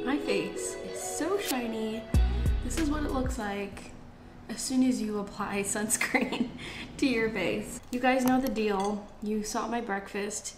My face is so shiny. This is what it looks like as soon as you apply sunscreen to your face. You guys know the deal. You saw my breakfast.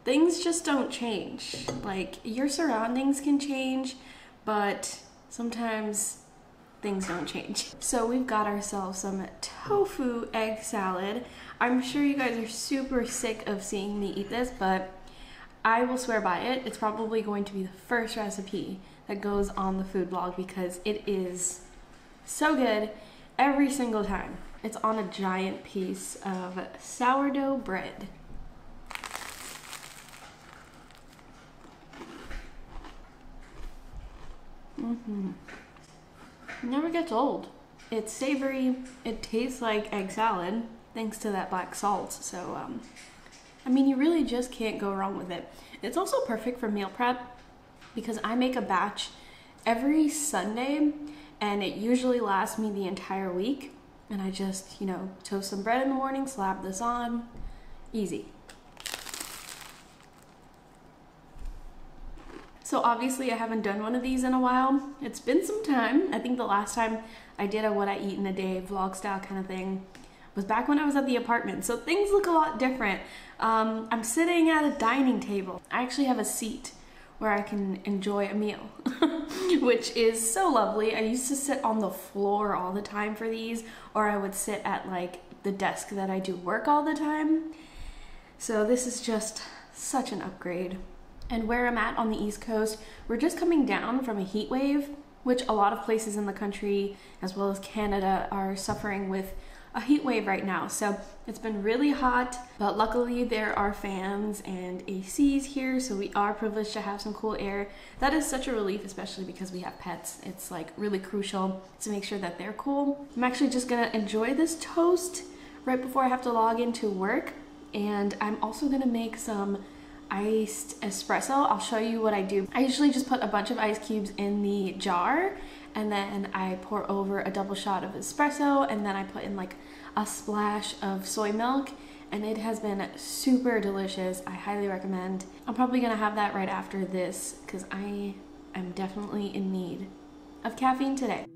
Things just don't change. Like, your surroundings can change, but sometimes things don't change. So we've got ourselves some tofu egg salad. I'm sure you guys are super sick of seeing me eat this, but I will swear by it. It's probably going to be the first recipe that goes on the food blog because it is so good every single time. It's on a giant piece of sourdough bread. Never gets old. It's savory. It tastes like egg salad thanks to that black salt. So, I mean, you really just can't go wrong with it. It's also perfect for meal prep because I make a batch every Sunday and it usually lasts me the entire week. And I just, you know, toast some bread in the morning, slap this on, easy. So obviously I haven't done one of these in a while. It's been some time. I think the last time I did a what I eat in a day vlog style kind of thing was back when I was at the apartment. So things look a lot different. I'm sitting at a dining table. I actually have a seat where I can enjoy a meal, which is so lovely. I used to sit on the floor all the time for these, or I would sit at like the desk that I do work all the time. So this is just such an upgrade. And where I'm at on the East Coast, we're just coming down from a heat wave, which a lot of places in the country, as well as Canada, are suffering with a heat wave right now. So it's been really hot, but luckily there are fans and ACs here, so we are privileged to have some cool air. That is such a relief, especially because we have pets. It's like really crucial to make sure that they're cool. I'm actually just gonna enjoy this toast right before I have to log into work, and I'm also gonna make some iced espresso. I'll show you what I do. I usually just put a bunch of ice cubes in the jar and then I pour over a double shot of espresso and then I put in like a splash of soy milk, and it has been super delicious. I highly recommend. I'm probably gonna have that right after this because I am definitely in need of caffeine today.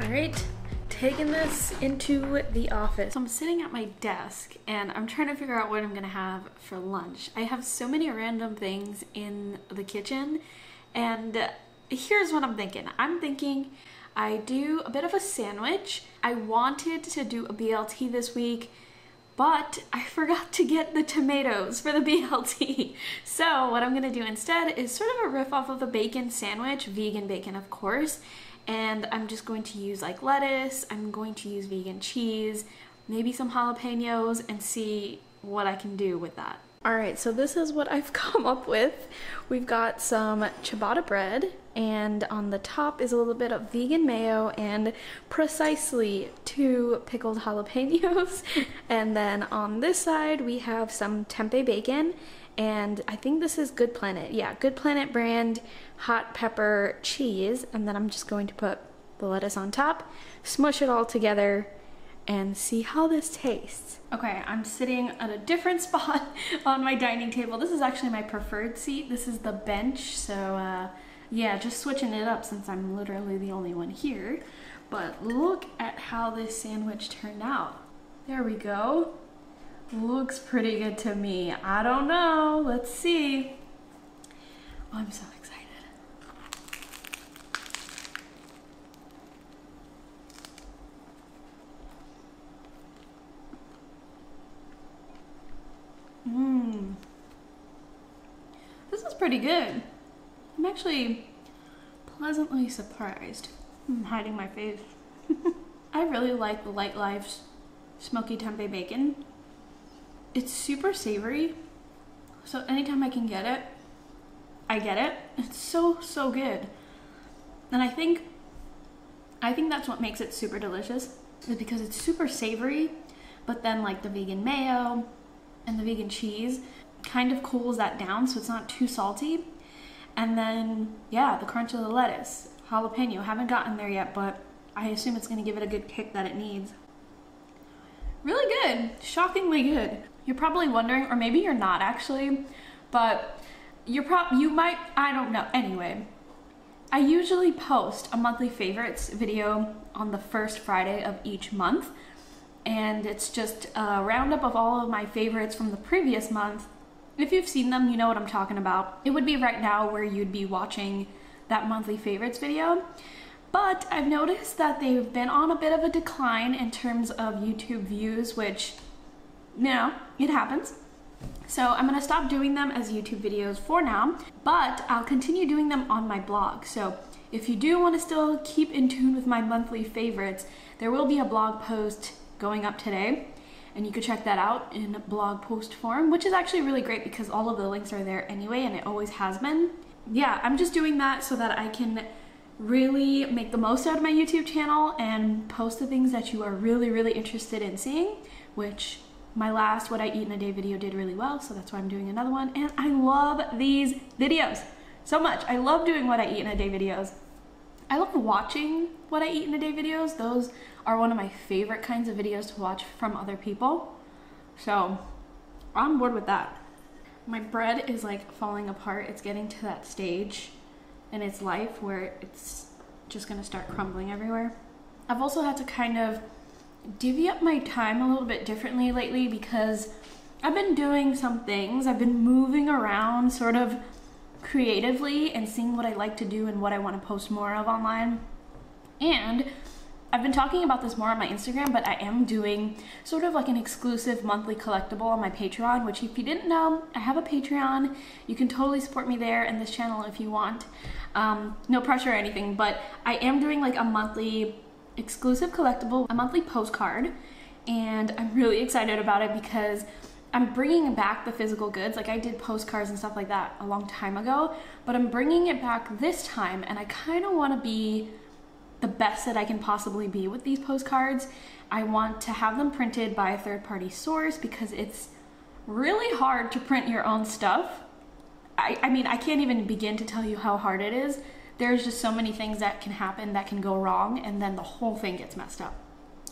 Alright, taking this into the office. So I'm sitting at my desk and I'm trying to figure out what I'm gonna have for lunch. I have so many random things in the kitchen, and here's what I'm thinking. I'm thinking I do a bit of a sandwich. I wanted to do a BLT this week, but I forgot to get the tomatoes for the BLT. So what I'm gonna do instead is sort of a riff off of a bacon sandwich, vegan bacon of course, and I'm just going to use like lettuce, I'm going to use vegan cheese, maybe some jalapenos, and see what I can do with that. Alright, so this is what I've come up with. We've got some ciabatta bread, and on the top is a little bit of vegan mayo and precisely 2 pickled jalapenos. And then on this side we have some tempeh bacon, and I think this is Good Planet. Yeah, Good Planet brand hot pepper cheese, and then I'm just going to put the lettuce on top, smush it all together, and see how this tastes. Okay, I'm sitting at a different spot on my dining table. This is actually my preferred seat. This is the bench, so yeah, just switching it up since I'm literally the only one here. But look at how this sandwich turned out. There we go. Looks pretty good to me. I don't know, let's see. Oh, I'm so excited. pretty good. I'm actually pleasantly surprised. I'm hiding my face. I really like the Light Life's smoky tempeh bacon. It's super savory, so anytime I can get it, I get it. It's so good. And I think that's what makes it super delicious, is because it's super savory, but then like the vegan mayo and the vegan cheese kind of cools that down so it's not too salty. And then, yeah, the crunch of the lettuce, jalapeno. Haven't gotten there yet, but I assume it's gonna give it a good kick that it needs. Really good, shockingly good. You're probably wondering, or maybe you're not actually, but you might, I don't know. Anyway, I usually post a monthly favorites video on the first Friday of each month, and it's just a roundup of all of my favorites from the previous month. If you've seen them, you know what I'm talking about. It would be right now where you'd be watching that monthly favorites video. But I've noticed that they've been on a bit of a decline in terms of YouTube views, which, you know, it happens. So I'm gonna stop doing them as YouTube videos for now, but I'll continue doing them on my blog. So if you do want to still keep in tune with my monthly favorites, there will be a blog post going up today, and you could check that out in blog post form, which is actually really great because all of the links are there anyway, and it always has been. Yeah, I'm just doing that so that I can really make the most out of my YouTube channel and post the things that you are really interested in seeing, which my last What I Eat in a Day video did really well, so that's why I'm doing another one. And I love these videos so much. I love doing What I Eat in a Day videos. I love watching What I Eat in a Day videos. Those are one of my favorite kinds of videos to watch from other people. So I'm on board with that. My bread is like falling apart. It's getting to that stage in its life where it's just gonna start crumbling everywhere. I've also had to kind of divvy up my time a little bit differently lately because I've been doing some things. I've been moving around sort of creatively and seeing what I like to do and what I want to post more of online. And I've been talking about this more on my Instagram, but I am doing sort of like an exclusive monthly collectible on my Patreon, which if you didn't know, I have a Patreon. You can totally support me there and this channel if you want. No pressure or anything, but I am doing like a monthly exclusive collectible, a monthly postcard, and I'm really excited about it because I'm bringing back the physical goods. Like I did postcards and stuff like that a long time ago, but I'm bringing it back this time, and I kind of want to be the best that I can possibly be with these postcards. I want to have them printed by a third-party source because it's really hard to print your own stuff. I mean, I can't even begin to tell you how hard it is. There's just so many things that can happen that can go wrong, and then the whole thing gets messed up.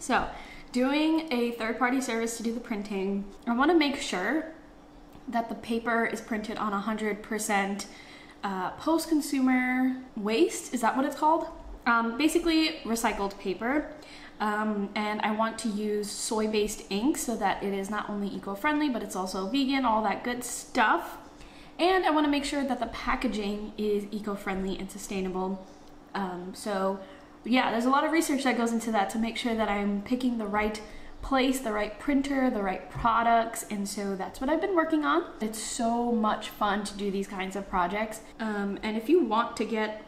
So doing a third-party service to do the printing, I want to make sure that the paper is printed on 100% post-consumer waste. Is that what it's called? Basically recycled paper. And I want to use soy-based ink so that it is not only eco-friendly, but it's also vegan, all that good stuff. And I want to make sure that the packaging is eco-friendly and sustainable. So yeah, there's a lot of research that goes into that to make sure that I'm picking the right place, the right printer, the right products, and so that's what I've been working on. It's so much fun to do these kinds of projects. And if you want to get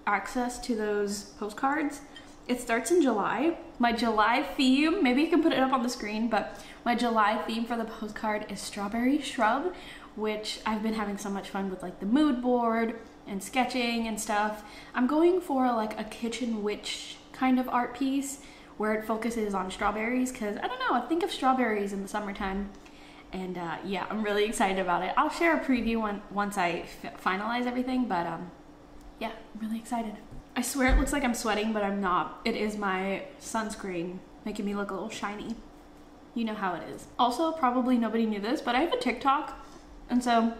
access to those postcards, it starts in July. My July theme, maybe you can put it up on the screen, but my July theme for the postcard is Strawberry Shrub, which I've been having so much fun with, like the mood board and sketching and stuff. I'm going for like a kitchen witch kind of art piece where it focuses on strawberries, because I don't know, I think of strawberries in the summertime, and yeah, I'm really excited about it. I'll share a preview once I finalize everything, but yeah, I'm really excited. I swear it looks like I'm sweating, but I'm not. It is my sunscreen making me look a little shiny. You know how it is. Also, probably nobody knew this, but I have a TikTok, and so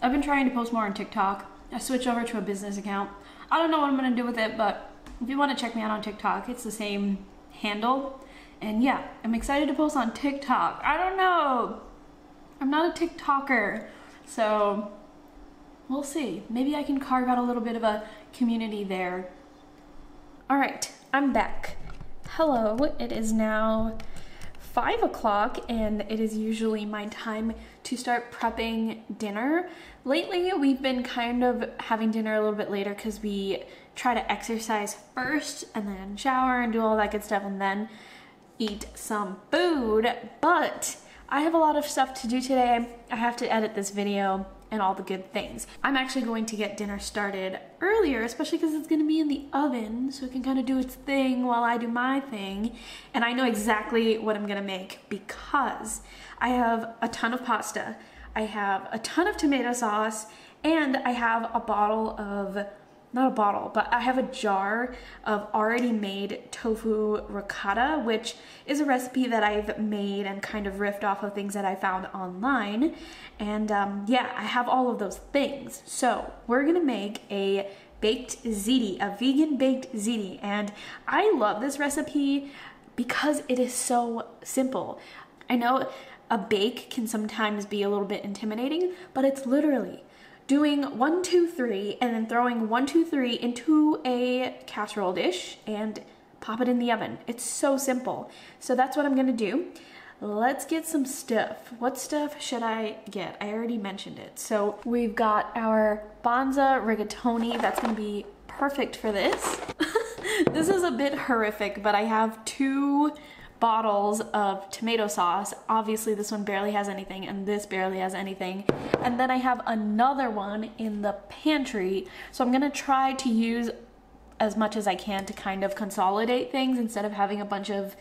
I've been trying to post more on TikTok. I switched over to a business account. I don't know what I'm gonna do with it, but if you want to check me out on TikTok, it's the same handle. And yeah, I'm excited to post on TikTok. I don't know. I'm not a TikToker, so we'll see. Maybe I can carve out a little bit of a community there. All right, I'm back. Hello, it is now 5 o'clock and it is usually my time to start prepping dinner. Lately, we've been kind of having dinner a little bit later because we try to exercise first and then shower and do all that good stuff and then eat some food. But I have a lot of stuff to do today. I have to edit this video and all the good things. I'm actually going to get dinner started earlier, especially because it's gonna be in the oven, so it can kind of do its thing while I do my thing. And I know exactly what I'm gonna make because I have a ton of pasta, I have a ton of tomato sauce, and I have a bottle of, not a bottle, but I have a jar of already made tofu ricotta, which is a recipe that I've made and kind of riffed off of things that I found online. And yeah, I have all of those things. So we're gonna make a baked ziti, a vegan baked ziti. And I love this recipe because it is so simple. I know a bake can sometimes be a little bit intimidating, but it's literally doing 1, 2, 3 and then throwing 1, 2, 3 into a casserole dish and pop it in the oven. It's so simple. So that's what I'm gonna do. Let's get some stuff. What stuff should I get? I already mentioned it. So we've got our Banza rigatoni. That's gonna be perfect for this. This is a bit horrific, but I have 2 bottles of tomato sauce. Obviously this one barely has anything and this barely has anything. And then I have another one in the pantry. So I'm gonna try to use as much as I can to kind of consolidate things instead of having a bunch of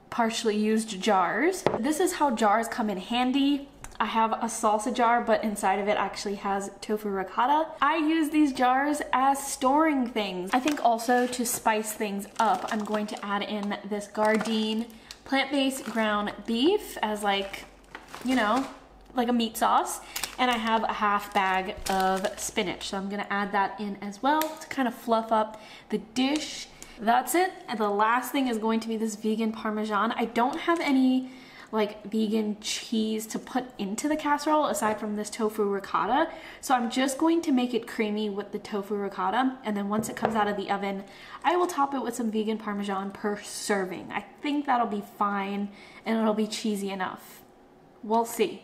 partially used jars. This is how jars come in handy. I have a salsa jar, but inside of it actually has tofu ricotta. I use these jars as storing things. I think also to spice things up, I'm going to add in this Gardein plant-based ground beef as like, you know, like a meat sauce. And I have a half bag of spinach. So I'm gonna add that in as well to kind of fluff up the dish. That's it. And the last thing is going to be this vegan Parmesan. I don't have any like vegan cheese to put into the casserole aside from this tofu ricotta. So I'm just going to make it creamy with the tofu ricotta. And then once it comes out of the oven, I will top it with some vegan Parmesan per serving. I think that'll be fine and it'll be cheesy enough. We'll see.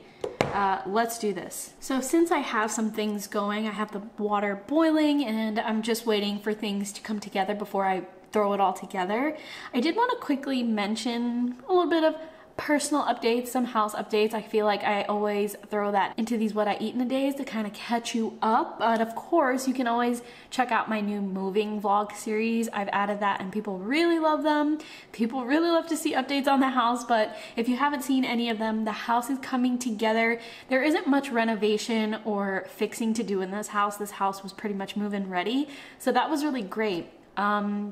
Let's do this. So since I have some things going, I have the water boiling and I'm just waiting for things to come together before I throw it all together. I did want to quickly mention a little bit of personal updates, some house updates. I feel like I always throw that into these what I eat in a days to kind of catch you up. But of course, you can always check out my new moving vlog series. I've added that and people really love them. People really love to see updates on the house, but if you haven't seen any of them, the house is coming together. There isn't much renovation or fixing to do in this house. This house was pretty much move-in ready, so that was really great.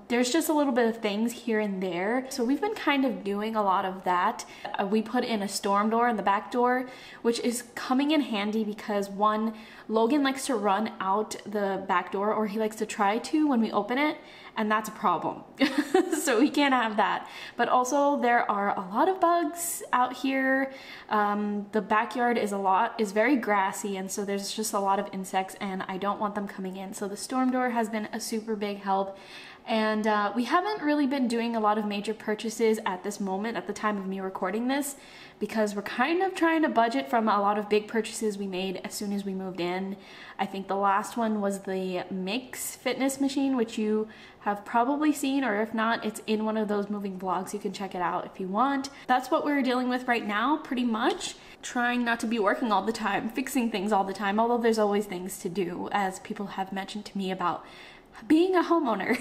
There's just a little bit of things here and there. So we've been kind of doing a lot of that. We put in a storm door in the back door, which is coming in handy because one, Logan likes to run out the back door, or he likes to try to when we open it, and that's a problem. So we can't have that. But also there are a lot of bugs out here. The backyard is very grassy, and so there's just a lot of insects and I don't want them coming in. So the storm door has been a super big help. And we haven't really been doing a lot of major purchases at this moment, at the time of me recording this, because we're kind of trying to budget from a lot of big purchases we made as soon as we moved in. I think the last one was the Mix fitness machine, which you have probably seen, or if not, it's in one of those moving vlogs. You can check it out if you want. That's what we're dealing with right now, pretty much. Trying not to be working all the time, fixing things all the time, although there's always things to do, as people have mentioned to me about being a homeowner.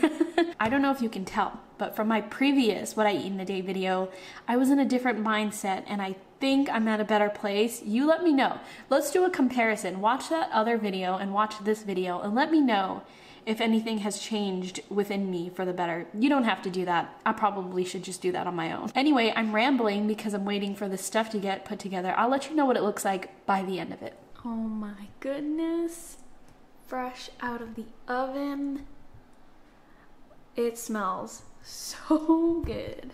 I don't know if you can tell, but from my previous What I Eat in a Day video, I was in a different mindset and I think I'm at a better place. You let me know. Let's do a comparison. Watch that other video and watch this video and let me know if anything has changed within me for the better. You don't have to do that. I probably should just do that on my own. Anyway, I'm rambling because I'm waiting for the stuff to get put together. I'll let you know what it looks like by the end of it. Oh my goodness. Fresh out of the oven. It smells so good.